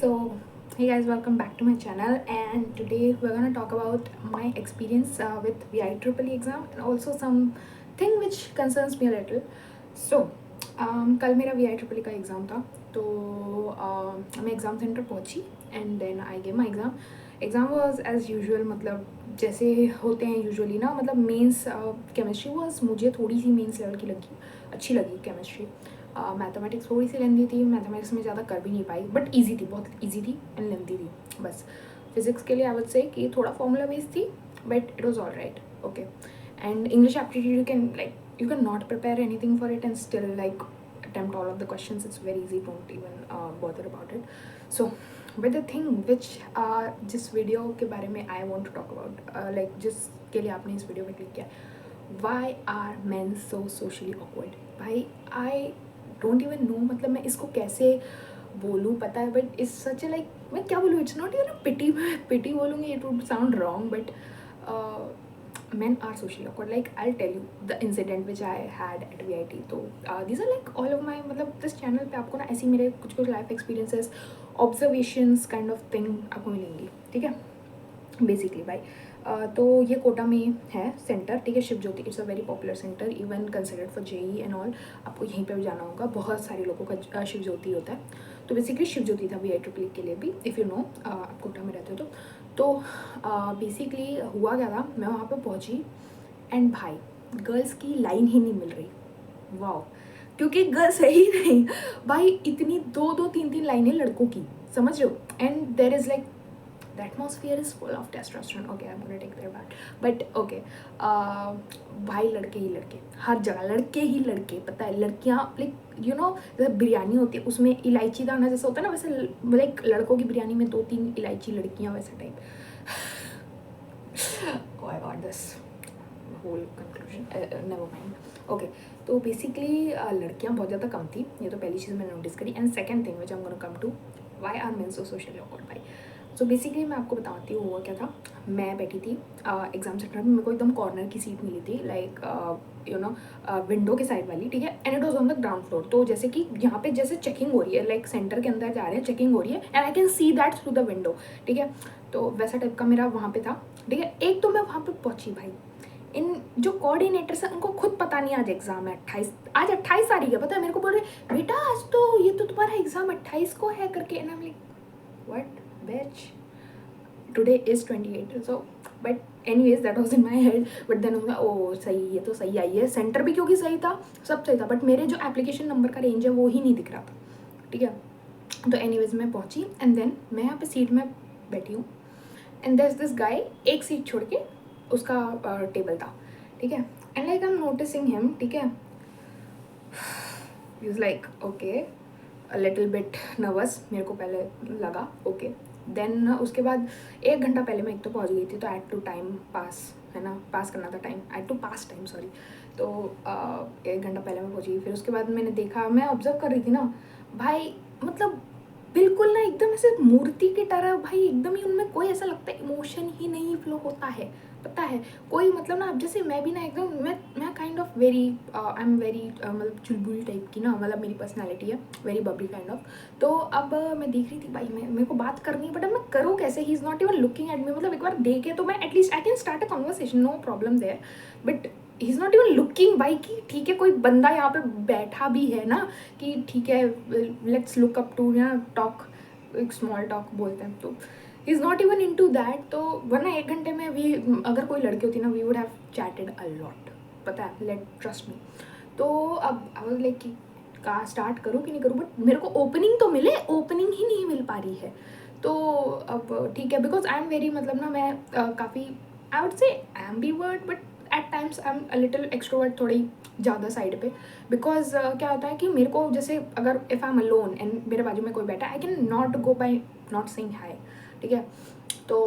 So, hey guys, welcome back to my channel. And today we're gonna talk about my experience with VIEEE exam and also something which concerns me a little. So, कल मेरा VIEEE का exam था तो मैं exam centre पहुंची and then I gave my exam was as usual, मतलब जैसे होते हैं यूजुअली ना, मतलब मेंस केमिस्ट्री वाज मुझे थोड़ी सी मेंस लेवल की लगी, अच्छी लगी केमिस्ट्री। मैथमेटिक्स थोड़ी सी लेंदी थी, मैथमेटिक्स में ज़्यादा कर भी नहीं पाई, बट ईजी थी, बहुत ईजी थी एंड लेंदी थी बस। फिजिक्स के लिए आई वुड से कि थोड़ा फॉर्मूला बेस्ड थी, but it was all right, okay. And English aptitude you can not prepare anything for it and still like attempt all of the questions. It's very easy, don't even bother about it. So but the thing which जिस video के बारे में I want to talk about, like जिसके लिए आपने इस video में click किया, why are men so socially awkward? भाई I don't even know, मतलब मैं इसको कैसे बोलूँ, पता है, but it's such A like, मैं क्या बोलूँ, इट्स नॉट इवन पिटी, पिटी बोलूँगी it would sound wrong, but men are socially awkward. Like I'll tell you the incident which I had at VIT. तो these are like all of my, मतलब this channel पे आपको ना ऐसी मेरे कुछ कुछ life experiences, observations kind of thing आपको मिलेंगी, ठीक है। बेसिकली भाई तो ये कोटा में है सेंटर, ठीक है, Shiv Jyoti. It's a very popular centre, even considered for JE and all. आपको यहीं पे भी जाना होगा, बहुत सारे लोगों का शिव ज्योति होता है। तो बेसिकली शिव ज्योति था VIEEE के लिए भी, इफ़ यू नो, आप कोटा में रहते हो तो बेसिकली हुआ क्या था, मैं वहाँ पे पहुँची एंड भाई गर्ल्स की लाइन ही नहीं मिल रही। वाह, क्योंकि गर्ल्स है ही नहीं भाई, इतनी दो दो तीन तीन लाइनें लड़कों की, समझ रहे हो। And there is like the atmosphere is full of testosterone. Okay, I'm gonna take that back, but okay, भाई लड़के ही लड़के, हर जगह लड़के ही लड़के, पता है। लड़कियाँ लाइक यू नो, जैसे बिरयानी होती है उसमें इलायची दाना जैसा होता है ना, वैसे लाइक लड़कों की बिरयानी में 2-3 इलायची लड़कियाँ, वैसा type. Oh I got this whole conclusion, never mind, okay। तो बेसिकली लड़कियाँ बहुत ज़्यादा कम थी, ये तो पहली चीज़ मैंने नोटिस करी। And second thing which I am gonna come to, why are men so socially awkward भाई। सो बेसिकली मैं आपको बताती हूँ हुआ क्या था। मैं बैठी थी एग्जाम सेंटर में, मेरे को एकदम कॉर्नर की सीट मिली थी, लाइक यू नो विंडो के साइड वाली, ठीक है। And it was on the ground floor. तो जैसे कि यहाँ पे जैसे चेकिंग हो रही है, लाइक सेंटर के अंदर जा रहे हैं, चेकिंग हो रही है and I can see that through the window, ठीक है। तो वैसा टाइप का मेरा वहाँ पे था, ठीक है। एक तो मैं वहाँ पे पहुँची भाई, इन जो कोऑर्डिनेटर्स हैं उनको खुद पता नहीं आज एग्जाम है 28, आज 28 तारीख है, पता है। मेरे को बोल रहे बेटा आज तो ये तो तुम्हारा एग्जाम 28 को है करके, and I am like what bitch, today is 28। So but anyways that was in my head. But then oh सही, ये तो सही आई है, सेंटर भी क्योंकि सही था, सब सही था, बट मेरे जो एप्लीकेशन नंबर का रेंज है वो ही नहीं दिख रहा था, ठीक है। तो एनीवेज मैं पहुंची एंड देन मैं यहाँ पे सीट में बैठी हूँ and there is this guy, एक सीट छोड़ के उसका टेबल था, ठीक है। And like I am noticing him, ठीक है। He is like okay, a little bit nervous, मेरे को पहले लगा, ओके। देन उसके बाद 1 घंटा पहले मैं एक तो पहुंच गई थी, तो एट टू टाइम पास, है ना, पास करना था time, at to pass time, sorry. तो 1 घंटा पहले मैं पहुंची। फिर उसके बाद मैंने देखा, मैं ऑब्जर्व कर रही थी ना भाई, मतलब बिल्कुल ना एकदम ऐसे मूर्ति की तरह भाई, एकदम ही उनमें कोई ऐसा लगता है इमोशन ही नहीं फ्लो होता है, पता है। कोई मतलब ना, अब जैसे मैं भी ना एकदम, मैं kind of very, I am very, मतलब चुलबुली टाइप की ना, मतलब मेरी पर्सनैलिटी है वेरी बबली काइंड ऑफ। तो अब मैं देख रही थी भाई, मेरे को बात करनी है, बट अब मैं करूँ कैसे, he is not even looking at me. मतलब एक बार देखे तो मैं at least I can start a conversation, no problem there, but he is not even looking भाई, कि ठीक है कोई बंदा यहाँ पे बैठा भी है ना, कि ठीक है लेट्स लुक अप टू, या टॉक, एक स्मॉल टॉक बोलते हैं, तो he is not even into that. तो वरना 1 घंटे में भी अगर कोई लड़की होती ना, we would have chatted a lot, पता है, लेट ट्रस्ट मी। तो अब आई वाज लाइक कि का स्टार्ट करूँ कि नहीं करूँ, बट मेरे को ओपनिंग तो मिले, ओपनिंग ही नहीं मिल पा रही है। तो अब ठीक है, बिकॉज आई एम वेरी, मतलब ना मैं काफ़ी, I would say ambivert, but at times I am a little extrovert, थोड़ी ज़्यादा साइड पे। बिकॉज क्या होता है कि मेरे को जैसे अगर if I am alone and मेरे बाजू में कोई बैठा, I can not go by not saying hi, ठीक है। तो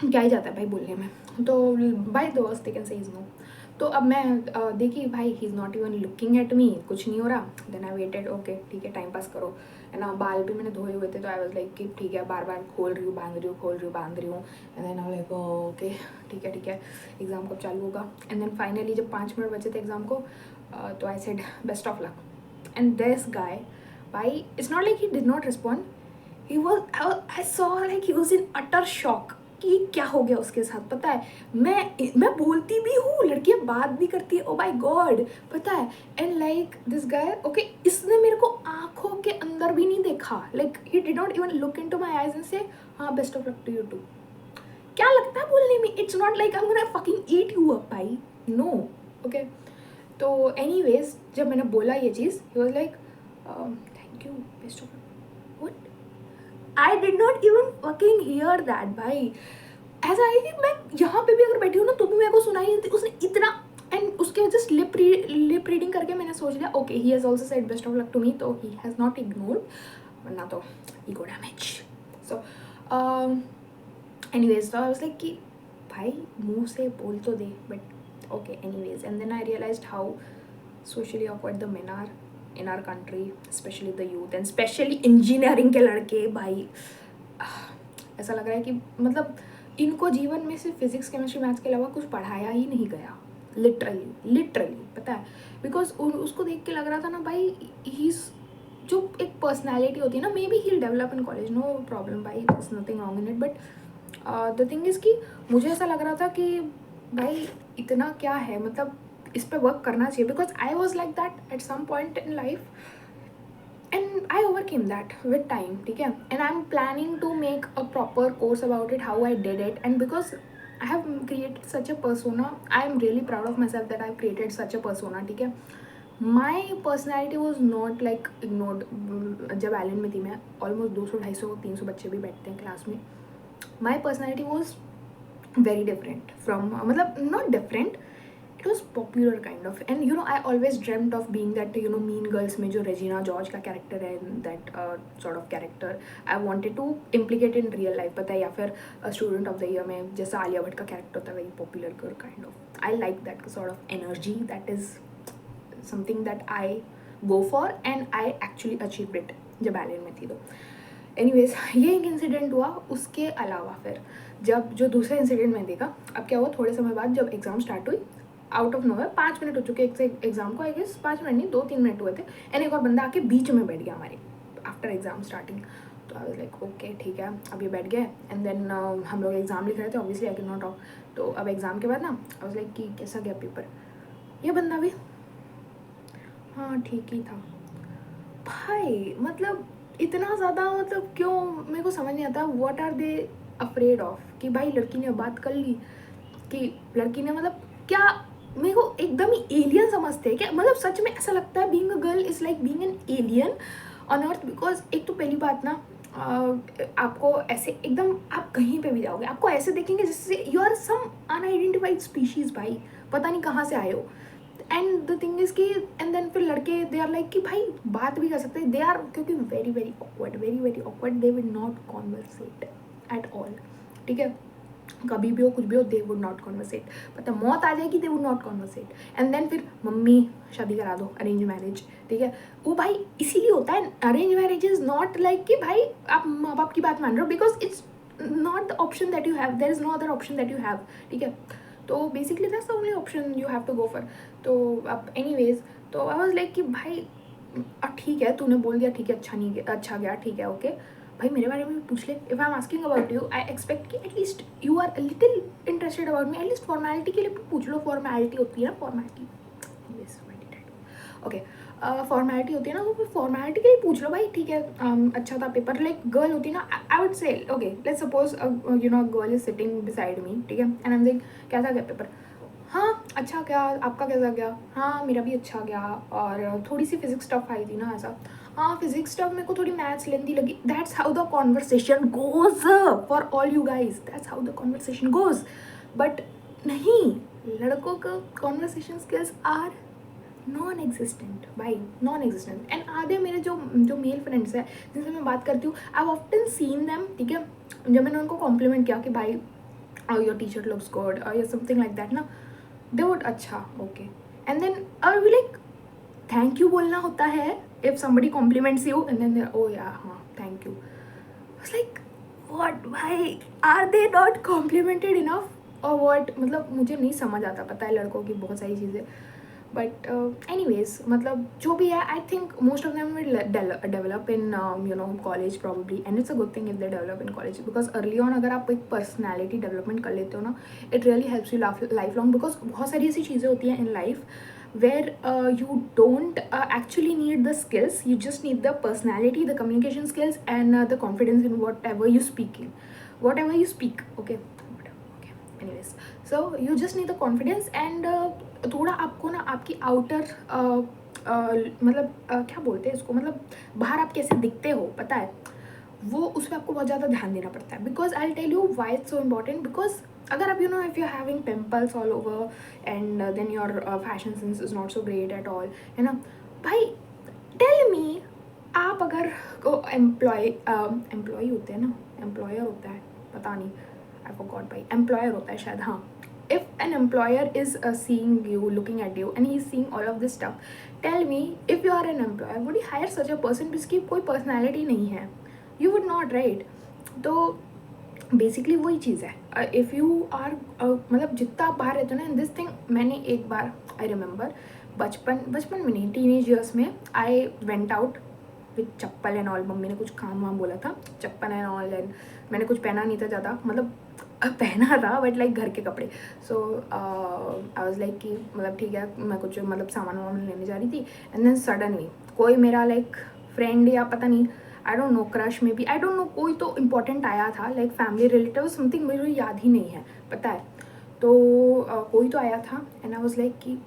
क्या ही जाता है भाई बोलने में, तो by the worst they can say is no. तो अब मैं देखी भाई, he is not even looking at me, कुछ नहीं हो रहा। देन आई वेटेड, ओके ठीक है टाइम पास करो, है ना। बाल भी मैंने धोए हुए थे, तो आई वाज लाइक कि ठीक है, बार बार खोल रही हूँ, बांध रही हूँ, खोल रही हूँ, बांध रही हूँ। And then I like okay ठीक है, एग्ज़ाम कब चालू होगा। एंड देन फाइनली जब 5 मिनट बचे थे एग्ज़ाम को, तो I said best of luck. And this guy भाई, it's not like he did not respond, he was I saw like he was in utter shock कि क्या हो गया उसके साथ। पता है मैं बोलती भी हूँ, लड़कियाँ बात भी करती है, ओ माय गॉड, पता है। And like this guy, okay, इसने मेरे को आंखों के अंदर भी नहीं देखा, like he did not even look into my eyes and say हाँ best of luck to you too. क्या लगता है बोलने में, it's not like I am gonna fucking eat you up भाई, नो। ओके, तो एनीवेज जब मैंने बोला ये चीज़, he was like thank you best of luck. What, I did not even fucking here that भाई। ऐसा है कि मैं यहाँ पे भी अगर बैठी हूँ ना तो भी मेरे को सुनाई नहीं थी, उसने इतना। एंड उसके वजह से लिप रीडिंग करके मैंने सोच लिया okay he has also said best of luck to me, तो ही हैज़ नॉट इग्नोर्ड, वरना तो ईगो डैमेज। सो एनीवेज, तो आई वाज लाइक कि भाई मुंह से बोल तो दे, but okay anyways. And then I realised how socially awkward the men are in our country, especially the youth and especially engineering के लड़के भाई। ऐसा लग रहा है कि मतलब इनको जीवन में सिर्फ फिजिक्स केमिस्ट्री मैथ्स के अलावा कुछ पढ़ाया ही नहीं गया, लिटरली पता है। बिकॉज उसको देख के लग रहा था ना भाई, ही जो एक पर्सनैलिटी होती है ना, maybe he develop in college, no problem भाई, is nothing wrong in it, but the thing is कि मुझे ऐसा लग रहा था कि भाई इतना क्या है, मतलब इस पर वर्क करना चाहिए। Because I was like that at some point in life and I overcame that with time, ठीक है। And I am planning to make a proper course about it, how I did it, and because I have created such a persona, I am really proud of my self that I have created such a persona, ठीक है। My personality was not like ignored. जब Allen में थी मैं, almost 200-250-300 बच्चे भी बैठते हैं क्लास में, माई personality was very different from मतलब not different, it was popular kind of, and you know I always dreamt of being that, you know, Mean Girls में जो रेजिना जॉर्ज का कैरेक्टर है, that sort of character I wanted to implicate in real life, पता है, या फिर student of the year में जैसा आलिया भट्ट का कैरेक्टर होता है, very popular girl kind of. I like that sort of energy, that is something that I go for and I actually achieve it जब एलियन में थी। तो एनीवेज ये एक इंसिडेंट हुआ। उसके अलावा फिर जब जो दूसरा इंसिडेंट मैंने देखा, अब क्या हुआ, थोड़े समय बाद जब एग्ज़ाम स्टार्ट हुई, आउट ऑफ नोवेयर 5 मिनट हो चुके एग्ज़ाम को, आई गेस 5 मिनट नहीं 2-3 मिनट हुए थे, एंड एक और बंदा आके बीच में बैठ गया हमारे आफ्टर एग्ज़ाम स्टार्टिंग। तो आई वाज लाइक ओके ठीक है, अब ये बैठ गए। एंड देन हम लोग एग्ज़ाम लिख रहे थे, obviously I can not talk. तो अब एग्ज़ाम के बाद ना आई वाज लाइक कि कैसा गया पेपर, ये बंदा भी हाँ ठीक ही था। भाई मतलब इतना ज़्यादा, मतलब क्यों, मेरे को समझ नहीं आता what are they afraid of, कि भाई लड़की ने बात कर ली, कि लड़की ने मतलब क्या, मेरे को एकदम ही एलियन समझते हैं क्या, मतलब सच में ऐसा लगता है being a girl is like being an alien on earth. Because एक तो पहली बात ना, आपको ऐसे एकदम, आप कहीं पे भी जाओगे आपको ऐसे देखेंगे जैसे you are some unidentified species, भाई पता नहीं कहाँ से आए हो। एंड द थिंग इज़ कि एंड देन फिर लड़के दे आर लाइक कि भाई बात भी कर सकते हैं, दे आर क्योंकि very awkward, they will not conversate at all, ठीक है। कभी भी हो कुछ भी हो, दे वुड नॉट कॉन्वर्सेट, पता मौत आ जाएगी, they would not conversate. And then फिर मम्मी शादी करा दो, अरेंज मैरिज, ठीक है। वो भाई इसीलिए होता है, arrange marriage is not like कि भाई आप माँ बाप की बात मान रहे हो, because it's not the option that you have, there is no other option that you have, ठीक है। तो basically that's the only option you have to go for. तो अब एनीवेज, तो आई वाज लाइक कि भाई ठीक है तूने बोल दिया, ठीक है, अच्छा गया, ठीक है, ओके भाई मेरे बारे में भी पूछ ले। If I am asking about you, I expect कि at least you are little interested about me, at least formality के लिए पूछ लो, फॉर्मेलिटी होती है ना, फॉर्मेलिटी, ओके फॉर्मेलिटी होती है ना, वो फॉर्मेलिटी के लिए पूछ लो भाई, ठीक है अच्छा था पेपर। लाइक गर्ल होती ना, I would say okay let's suppose you know girl is sitting beside me, ठीक है, एंड आई एम सेइंग कैसा गया पेपर, हाँ अच्छा गया, आपका कैसा गया, हाँ मेरा भी अच्छा गया, और थोड़ी सी फिजिक्स टफ आई थी ना, ऐसा हाँ फिजिक्स टफ, मेरे को थोड़ी मैथ्स लेंदी लगी। That's how the conversation goes for all you guys, that's how the conversation goes. But नहीं, लड़कों का conversation skills are non existent भाई, नॉन एग्जिस्टेंट। एंड आधे मेरे जो मेल फ्रेंड्स हैं जिनसे मैं बात करती हूँ, आई ऑफ्टन सीन दैम, ठीक है, जब मैंने उनको कॉम्प्लीमेंट किया कि भाई your T shirt looks good और समथिंग लाइक दैट ना, दे वुड अच्छा okay, and then I will like thank you बोलना होता है if somebody compliments you, and then oh yeah हाँ thank you. It's like what भाई, are they not complimented enough और what, मतलब मुझे नहीं समझ आता, पता है लड़कों की बहुत सारी चीज़ें। बट एनीवेज मतलब जो भी है, I think most of them will develop in college probably, and it's a good thing if they develop in college, because early on अगर आप एक पर्सनैलिटी डेवलपमेंट कर लेते हो ना, it really helps you life long, because बहुत सारी ऐसी चीज़ें होती हैं in life where you don't actually need the skills, you just need the personality, the communication skills, and the confidence in whatever you speak in, whatever you speak, okay, okay, anyways, so you just need the confidence and थोड़ा आपको ना आपकी outer मतलब क्या बोलते हैं इसको, मतलब बाहर आप कैसे दिखते हो पता है, वो उस पर आपको बहुत ज़्यादा ध्यान देना पड़ता है, because I tell you why it's so important, because अगर आप if you are having pimples all over and then your fashion sense is not so great at all, है ना भाई, टेल मी, आप अगर एम्प्लॉय होते हैं ना, एम्प्लॉयर होता है पता नहीं, आई फॉरगॉट भाई, एम्प्लॉयर होता है शायद, हाँ, if an employer is seeing you, looking at you, and he's seeing all of this stuff, tell me, if you are an employer, would you hire such a person जिसकी कोई personality नहीं है? You would not, right? तो basically वही चीज़ है, if you are मतलब जितना आप बाहर रहते हो ना इन दिस थिंग, मैंने एक बार आई रिमेंबर बचपन में नहीं, टीनेज ईयर्स में, I went out with chappal and all, mummy ने कुछ काम वाम बोला था, चप्पल एंड ऑल, एंड मैंने कुछ पहना नहीं था ज़्यादा, मतलब पहना था बट लाइक घर के कपड़े, सो आई वाज लाइक कि मतलब ठीक है, मैं कुछ मतलब सामान वामान लेने जा रही थी, एंड देन सडनली कोई मेरा लाइक फ्रेंड या पता नहीं, आई डोंट नो, क्रश में भी, आई डोंट नो, कोई तो इम्पोर्टेंट आया था, लाइक फैमिली रिलेटिव समथिंग, मुझे याद ही नहीं है पता है, तो कोई तो आया था, एंड आई वाज लाइक कि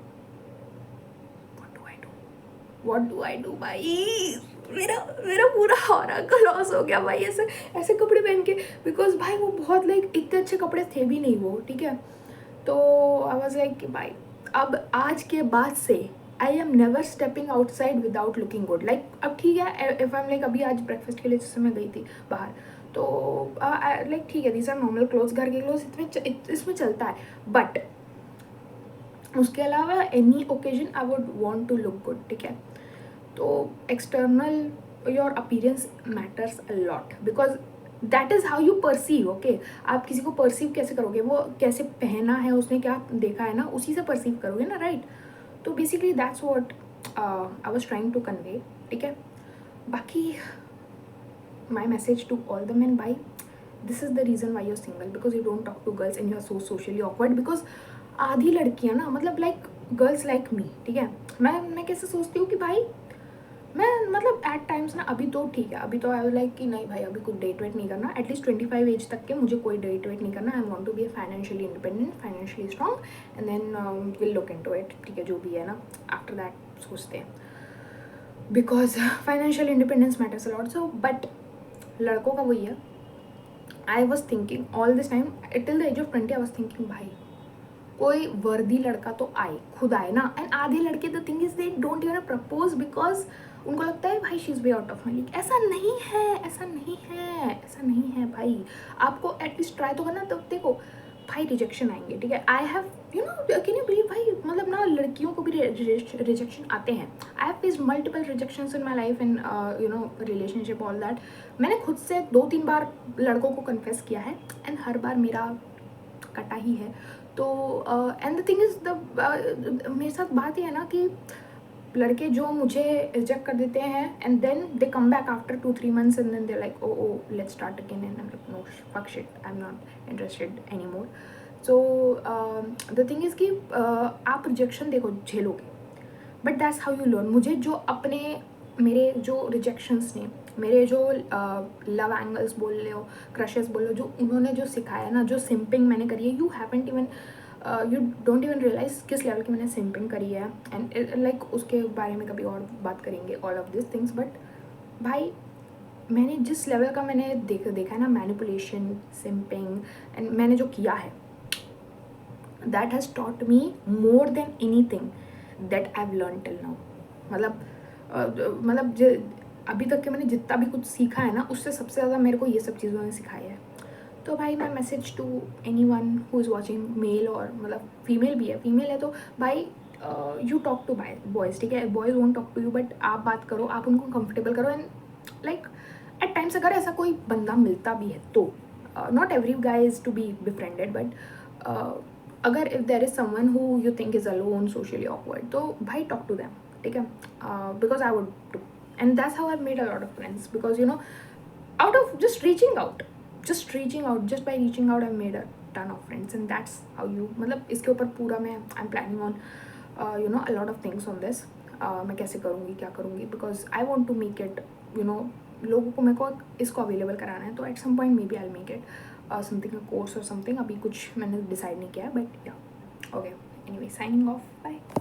व्हाट डू आई डू भाई, मेरा पूरा हौरा का लॉस हो गया भाई, ऐसे कपड़े पहन के, बिकॉज भाई वो बहुत लाइक इतने अच्छे कपड़े थे भी नहीं वो, ठीक है, तो आई वाज लाइक कि भाई अब आज के बाद से I am never stepping outside without looking good, like अब ठीक है, इफ आई एम लाइक अभी आज ब्रेकफास्ट के लिए जैसे मैं गई थी बाहर, तो लाइक ठीक है, दीज आर नॉर्मल क्लोथ्स, घर के क्लोथ्स इसमें चलता है, बट उसके अलावा any occasion I would want to look good, ठीक है, तो external your appearance matters a lot, because that is how you perceive, okay, आप किसी को परसीव कैसे करोगे, वो कैसे पहना है, उसने क्या देखा है ना, उसी से परसीव करोगे ना, राइट, तो basically that's what I was trying to convey, ठीक है, बाकी my message to all the men, भाई this is the reason why you are single, because you don't talk to girls and you are so socially awkward, because आधी लड़कियाँ ना, मतलब like girls like me, ठीक है, मैं कैसे सोचती हूँ कि भाई मैं मतलब एट टाइम्स ना, अभी तो ठीक है, अभी तो आई वाज लाइक कि नहीं भाई, अभी कुछ डेट वेट नहीं करना, एटलीस्ट 25 एज तक के मुझे कोई डेट वेट नहीं करना, I want to be financially independent, financially strong, and then will look into it, ठीक है, जो भी है ना, आफ्टर दैट सोचते हैं, because financial independence matters a lot, so but लड़कों का वही है, I was thinking all this time till the age of 20, I was thinking भाई कोई वर्दी लड़का तो आए, खुद आए ना, एंड आधे लड़के the thing is they don't even propose, because उनको लगता है भाई she is way out of my league, ऐसा नहीं है, ऐसा नहीं है, ऐसा नहीं है भाई, आपको एटलीस्ट ट्राई तो करना, तब देखो भाई रिजेक्शन आएंगे, ठीक है, I have you know, can you believe भाई, मतलब ना लड़कियों को भी रिजेक्शन आते हैं, I have faced multiple rejections in my life, in you know relationship, all that, मैंने खुद से 2-3 बार लड़कों को कन्फेस किया है, एंड हर बार मेरा कटा ही है, तो and the thing is the मेरे साथ बात ये है ना कि लड़के जो मुझे रिजेक्ट कर देते हैं, and then they come back after 2-3 months, and then they like oh let's start again, and I am like no fuck shit, I am not interested any more, so the thing is कि आप rejection देखो झेलोगे, but that's how you learn, मुझे जो अपने मेरे जो rejections ने, मेरे जो लव एंगल्स बोल रहे हो, क्रशेस बोल रहे हो, जो उन्होंने जो सिखाया ना, जो सिंपिंग मैंने करी है, you haven't even you don't even realise किस लेवल की मैंने सिंपिंग करी है, एंड लाइक उसके बारे में कभी और बात करेंगे, all of this things, but भाई मैंने जिस लेवल का मैंने देखा है ना, मैनिपुलेशन, सिंपिंग, एंड मैंने जो किया है, that has taught me more than any thing that I have learn till now, मतलब अभी तक के मैंने जितना भी कुछ सीखा है ना, उससे सबसे ज़्यादा मेरे को ये सब चीज़ों ने सिखाया है, तो भाई मैं message to anyone who is watching, male और मतलब फीमेल भी है, फीमेल है तो भाई यू टॉक टू बॉयज़, ठीक है, boys won't talk to you, but आप बात करो, आप उनको कंफर्टेबल करो, एंड लाइक एट टाइम्स अगर ऐसा कोई बंदा मिलता भी है तो, not every guy is to be befriended, but अगर if there is someone who you think is alone socially awkward, तो भाई टॉक टू दैम, ठीक है, because I would too. And that's how I made a lot of friends, because you know, out of just reaching out, just by reaching out, I've made a ton of friends. And that's how you, मतलब इसके ऊपर पूरा मैं I'm planning on you know a lot of things on this. मैं कैसे करूँगी, क्या करूँगी, because I want to make it, you know, लोगों को मेरे को इसको अवेलेबल कराना है. तो at some point maybe I'll make it something, a course or something. अभी कुछ मैंने डिसाइड नहीं किया है, but yeah, okay, anyway, signing off, bye.